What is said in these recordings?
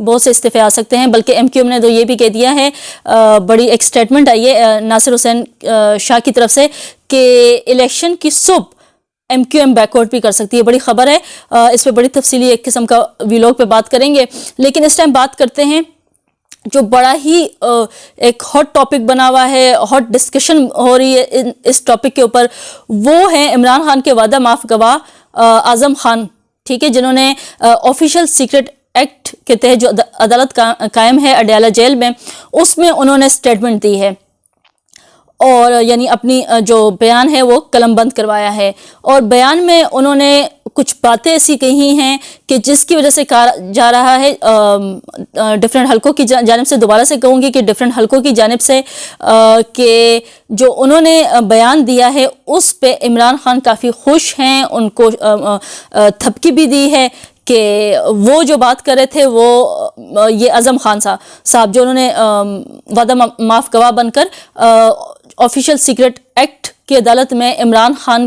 بہت سے استعفے آ سکتے ہیں، بلکہ ایم کیو ایم نے تو یہ بھی کہہ دیا ہے، بڑی ایک اسٹیٹمنٹ آئی ہے ناصر حسین شاہ کی طرف سے کہ الیکشن کی صبح M Q M back out بھی کر سکتی ہے. بڑی خبر ہے، اس پہ بڑی تفصیلی ایک قسم کا ویلاگ پہ بات کریں گے. لیکن اس ٹائم بات کرتے ہیں جو بڑا ہی ایک ہاٹ ٹاپک بنا ہوا ہے، ہاٹ ڈسکشن ہو رہی ہے اس ٹاپک کے اوپر، وہ ہیں عمران خان کے وعدہ معاف گواہ اعظم خان، ٹھیک ہے، جنہوں نے آفیشیل سیکرٹ ایکٹ کے تحت جو عدالت قائم ہے اڈیالہ جیل میں، اس میں انہوں نے سٹیٹمنٹ دی ہے اور یعنی اپنی جو بیان ہے وہ قلم بند کروایا ہے. اور بیان میں انہوں نے کچھ باتیں ایسی کہی ہیں کہ جس کی وجہ سے کہا جا رہا ہے ڈفرینٹ حلقوں کی جانب سے، دوبارہ سے کہوں گی کہ ڈفرینٹ حلقوں کی جانب سے، کہ جو انہوں نے بیان دیا ہے اس پہ عمران خان کافی خوش ہیں، ان کو تھپکی بھی دی ہے کہ وہ جو بات کر رہے تھے وہ یہ اعظم خان صاحب جو انہوں نے وعدہ معاف گواہ بن کر آفیشیل سیکرٹ ایکٹ کی عدالت میں عمران خان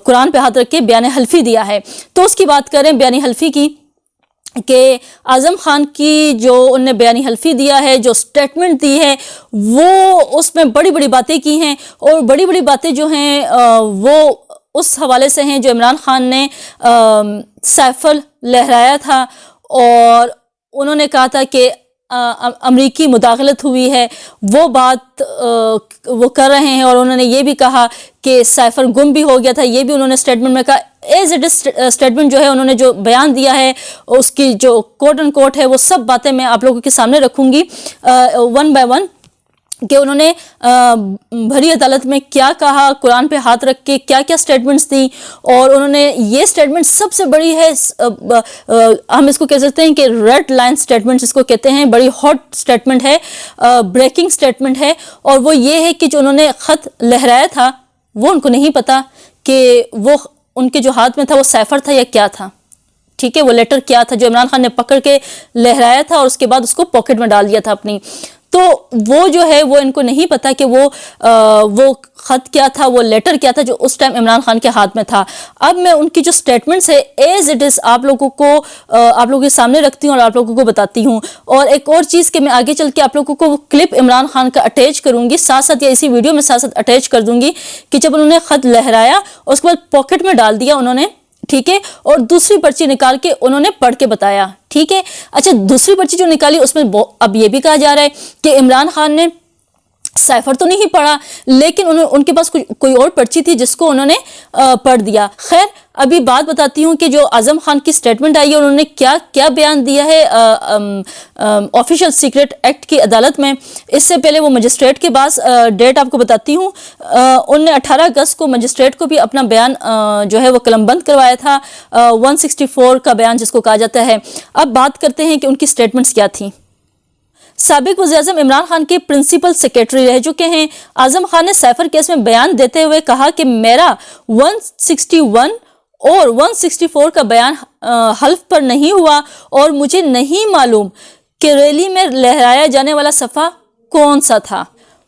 قرآن پہ ہاتھ رکھ کے بیان حلفی دیا ہے. تو اس کی بات کریں بیان حلفی کی، کہ اعظم خان کی جو انہوں نے بیانی حلفی دیا ہے، جو سٹیٹمنٹ دی ہے، وہ اس میں بڑی بڑی باتیں کی ہیں، اور بڑی بڑی باتیں جو ہیں وہ اس حوالے سے ہیں جو عمران خان نے سیف لہرایا تھا، اور انہوں نے کہا تھا کہ امریکی مداخلت ہوئی ہے، وہ بات وہ کر رہے ہیں. اور انہوں نے یہ بھی کہا کہ سائفر گم بھی ہو گیا تھا، یہ بھی انہوں نے سٹیٹمنٹ میں کہا. ایز اٹ از سٹیٹمنٹ جو ہے انہوں نے جو بیان دیا ہے، اس کی جو کوٹ ان کوٹ ہے، وہ سب باتیں میں آپ لوگوں کے سامنے رکھوں گی ون بائی ون، کہ انہوں نے بھری عدالت میں کیا کہا، قرآن پہ ہاتھ رکھ کے کیا کیا سٹیٹمنٹس دیں. اور انہوں نے یہ سٹیٹمنٹ سب سے بڑی ہے، ہم اس کو کہہ سکتے ہیں کہ ریڈ لائن سٹیٹمنٹ اس کو کہتے ہیں، بڑی ہاٹ سٹیٹمنٹ ہے، بریکنگ سٹیٹمنٹ ہے. اور وہ یہ ہے کہ جو انہوں نے خط لہرایا تھا وہ ان کو نہیں پتا کہ وہ ان کے جو ہاتھ میں تھا وہ سیفر تھا یا کیا تھا، ٹھیک ہے، وہ لیٹر کیا تھا جو عمران خان نے پکڑ کے لہرایا تھا اور اس کے بعد اس کو پاکٹ میں ڈال دیا تھا اپنی. تو وہ جو ہے وہ ان کو نہیں پتا کہ وہ خط کیا تھا، وہ لیٹر کیا تھا جو اس ٹائم عمران خان کے ہاتھ میں تھا. اب میں ان کی جو سٹیٹمنٹس ہے ایز اٹ از آپ لوگوں کے سامنے رکھتی ہوں اور آپ لوگوں کو بتاتی ہوں. اور ایک اور چیز کہ میں آگے چل کے آپ لوگوں کو وہ کلپ عمران خان کا اٹیچ کروں گی ساتھ ساتھ، یا اسی ویڈیو میں ساتھ ساتھ اٹیچ کر دوں گی، کہ جب انہوں نے خط لہرایا اس کے بعد پاکٹ میں ڈال دیا انہوں نے، ٹھیک ہے، اور دوسری پرچی نکال کے انہوں نے پڑھ کے بتایا، ٹھیک ہے. اچھا، دوسری پرچی جو نکالی اس میں اب یہ بھی کہا جا رہا ہے کہ عمران خان نے سائفر تو نہیں پڑھا، لیکن ان کے پاس کوئی اور پرچی تھی جس کو انہوں نے پڑھ دیا. خیر، ابھی بات بتاتی ہوں کہ جو اعظم خان کی سٹیٹمنٹ آئی ہے، انہوں نے کیا کیا بیان دیا ہے آفیشیل سیکرٹ ایکٹ کی عدالت میں. اس سے پہلے وہ مجسٹریٹ کے پاس ڈیٹ آپ کو بتاتی ہوں، انہوں نے 18 اگست کو مجسٹریٹ کو بھی اپنا بیان جو ہے وہ قلم بند کروایا تھا، 164 کا بیان جس کو کہا جاتا ہے. اب بات کرتے ہیں کہ ان کی سٹیٹمنٹس کیا تھیں. سابق وزیر اعظم عمران خان کے پرنسپل سیکریٹری رہ چکے ہیں اعظم خان نے سیفر کیس میں بیان دیتے ہوئے کہا کہ میرا 161 اور 164 کا بیان حلف پر نہیں ہوا، اور مجھے نہیں معلوم کہ ریلی میں لہرایا جانے والا صفحہ کون سا تھا.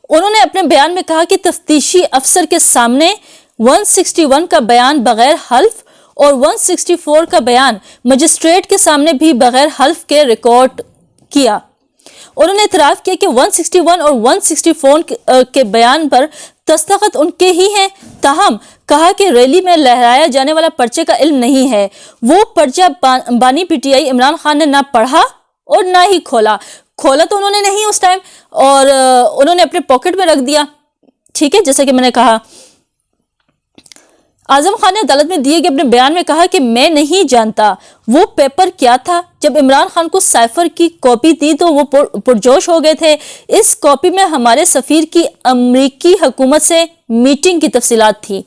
انہوں نے اپنے بیان میں کہا کہ تفتیشی افسر کے سامنے 161 کا بیان بغیر حلف اور 164 کا بیان مجسٹریٹ کے سامنے بھی بغیر حلف کے ریکارڈ کیا. انہوں نے اعتراف کیا کہ 161 اور 164 کے بیان پر دستخط ان کے ہی ہیں، تاہم کہا کہ ریلی میں لہرایا جانے والا پرچے کا علم نہیں ہے. وہ پرچہ بانی P T I Imran Khan نے نہ پڑھا اور نہ ہی کھولا تو انہوں نے نہیں اس ٹائم، اور انہوں نے اپنے پاکٹ میں رکھ دیا، ٹھیک ہے، جیسا کہ میں نے کہا. اعظم خان نے عدالت میں دیے گئے اپنے بیان میں کہا کہ میں نہیں جانتا وہ پیپر کیا تھا. جب عمران خان کو سائفر کی کاپی دی تو وہ پرجوش ہو گئے تھے. اس کاپی میں ہمارے سفیر کی امریکی حکومت سے میٹنگ کی تفصیلات تھی.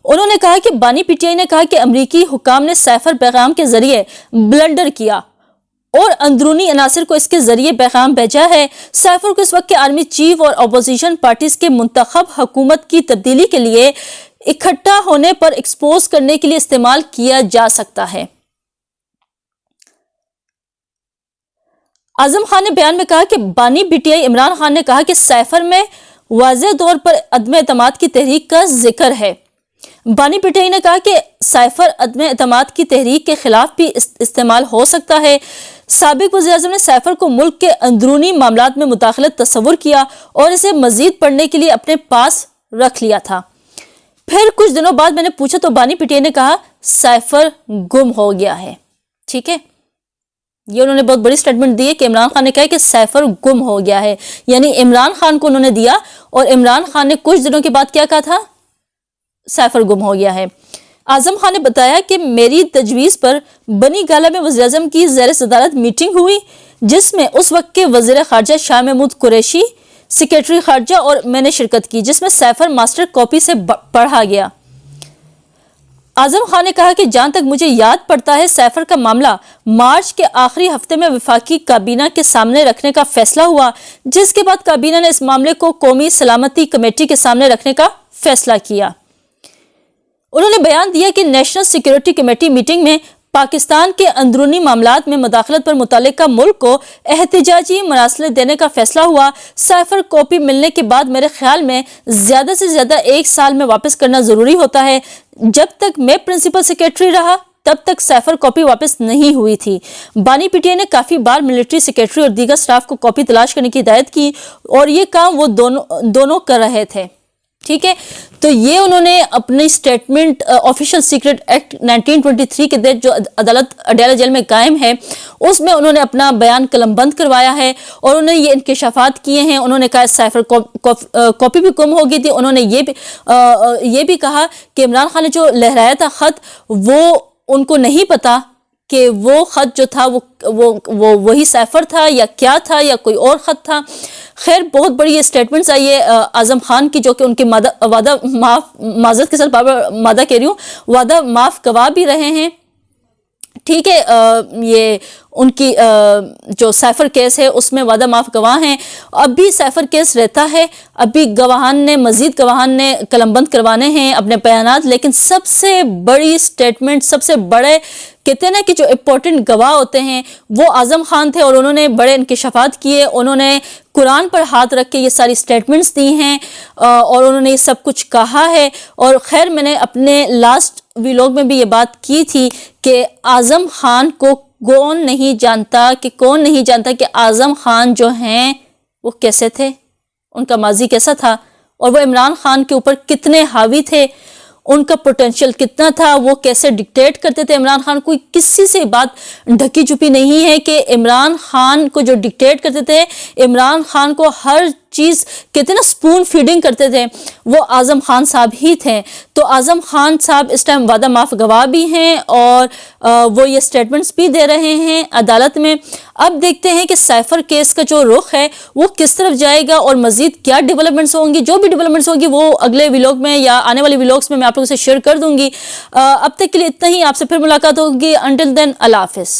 انہوں نے کہا کہ بانی پی ٹی آئی نے کہا کہ امریکی حکام نے سائفر پیغام کے ذریعے بلنڈر کیا اور اندرونی عناصر کو اس کے ذریعے پیغام بھیجا ہے. سائفر کو اس وقت کے آرمی چیف اور اپوزیشن پارٹیز کے منتخب حکومت کی تبدیلی کے لیے اکٹھا ہونے پر ایکسپوز کرنے کے لیے استعمال کیا جا سکتا ہے. اعظم خان نے بیان میں کہا کہ بانی P T I Imran Khan نے کہا کہ سائفر میں واضح طور پر عدم اعتماد کی تحریک کا ذکر ہے. بانی پی ٹی آئی نے کہا کہ سائفر عدم اعتماد کی تحریک کے خلاف بھی استعمال ہو سکتا ہے. سابق وزیر اعظم نے سیفر کو ملک کے اندرونی معاملات میں مداخلت تصور کیا اور اسے مزید پڑھنے کے لیے اپنے پاس رکھ لیا تھا۔ پھر کچھ دنوں بعد میں نے پوچھا تو بانی پی ٹی آئی نے کہا سیفر گم ہو گیا ہے۔ ٹھیک ہے، یہ انہوں نے بہت بڑی سٹیٹمنٹ دی ہے کہ عمران خان نے کہا کہ سیفر گم ہو گیا ہے، یعنی عمران خان کو انہوں نے دیا اور عمران خان نے کچھ دنوں کے بعد کیا کہا تھا؟ سیفر گم ہو گیا ہے۔ اعظم خان نے بتایا کہ میری تجویز پر بنی گالہ میں وزیر اعظم کی زیر صدارت میٹنگ ہوئی، جس میں اس وقت کے وزیر خارجہ شاہ محمود قریشی، سیکریٹری خارجہ اور میں نے شرکت کی، جس میں سیفر ماسٹر کاپی سے پڑھا گیا۔ اعظم خان نے کہا کہ جہاں تک مجھے یاد پڑتا ہے سیفر کا معاملہ مارچ کے آخری ہفتے میں وفاقی کابینہ کے سامنے رکھنے کا فیصلہ ہوا، جس کے بعد کابینہ نے اس معاملے کو قومی سلامتی کمیٹی کے سامنے رکھنے کا فیصلہ کیا۔ انہوں نے بیان دیا کہ نیشنل سیکیورٹی کمیٹی میٹنگ میں پاکستان کے اندرونی معاملات میں مداخلت پر متعلقہ ملک کو احتجاجی مراسلے دینے کا فیصلہ ہوا۔ سیفر کاپی ملنے کے بعد میرے خیال میں زیادہ سے زیادہ 1 سال میں واپس کرنا ضروری ہوتا ہے۔ جب تک میں پرنسپل سیکریٹری رہا تب تک سیفر کاپی واپس نہیں ہوئی تھی۔ بانی پی ٹی آئی نے کافی بار ملٹری سیکریٹری اور دیگر سٹاف کو کاپی تلاش کرنے کی ہدایت کی اور یہ کام وہ دونوں کر رہے تھے۔ ٹھیک ہے، تو یہ انہوں نے اپنی سٹیٹمنٹ آفیشل سیکرٹ ایکٹ 1923 کے تحت جو عدالت اڈیالہ جیل میں قائم ہے اس میں انہوں نے اپنا بیان قلم بند کروایا ہے اور انہوں نے یہ انکشافات کیے ہیں۔ انہوں نے کہا سیفر کاپی بھی گم ہو گئی تھی۔ انہوں نے یہ بھی کہا کہ عمران خان نے جو لہرایا تھا خط وہ ان کو نہیں پتا کہ وہ خط جو تھا وہ وہی سیفر تھا یا کیا تھا یا کوئی اور خط تھا۔ خیر بہت بڑی یہ سٹیٹمنٹس آئی ہے اعظم خان کی جو کہ ان کے وعدہ معذرت کے ساتھ مادہ کہہ رہی ہوں وعدہ معاف گواہ بھی رہے ہیں۔ ٹھیک ہے، یہ ان کی جو سیفر کیس ہے اس میں وعدہ معاف گواہ ہیں۔ اب بھی سیفر کیس رہتا ہے، اب بھی مزید گواہان نے قلم بند کروانے ہیں اپنے بیانات، لیکن سب سے بڑی سٹیٹمنٹ، سب سے بڑے کہتے ہیں نا کہ جو امپورٹنٹ گواہ ہوتے ہیں وہ اعظم خان تھے اور انہوں نے بڑے انکشافات کیے، انہوں نے قرآن پر ہاتھ رکھ کے یہ ساری سٹیٹمنٹس دی ہیں اور انہوں نے یہ سب کچھ کہا ہے۔ اور خیر میں نے اپنے لاسٹ ویلاگ میں بھی یہ بات کی تھی کہ اعظم خان کو کون نہیں جانتا کہ اعظم خان جو ہیں وہ کیسے تھے، ان کا ماضی کیسا تھا اور وہ عمران خان کے اوپر کتنے حاوی تھے، ان کا پوٹینشیل کتنا تھا، وہ کیسے ڈکٹیٹ کرتے تھے عمران خان۔ کوئی کسی سے بات ڈھکی چھپی نہیں ہے کہ عمران خان کو جو ڈکٹیٹ کرتے تھے، عمران خان کو ہر چیز کہتے ہیں نا سپون فیڈنگ کرتے تھے، وہ اعظم خان صاحب ہی تھے۔ تو اعظم خان صاحب اس ٹائم وعدہ معاف گواہ بھی ہیں اور وہ یہ سٹیٹمنٹس بھی دے رہے ہیں عدالت میں۔ اب دیکھتے ہیں کہ سیفر کیس کا جو رخ ہے وہ کس طرف جائے گا اور مزید کیا ڈیولپمنٹس ہوں گی۔ جو بھی ڈیولپمنٹس ہوں گی وہ اگلے ویلاگ میں یا آنے والے ویلاگس میں آپ لوگوں سے شیئر کر دوں گی۔ اب تک کے لیے اتنا ہی، آپ سے پھر ملاقات ہوگی۔ انٹل دین اللہ حافظ۔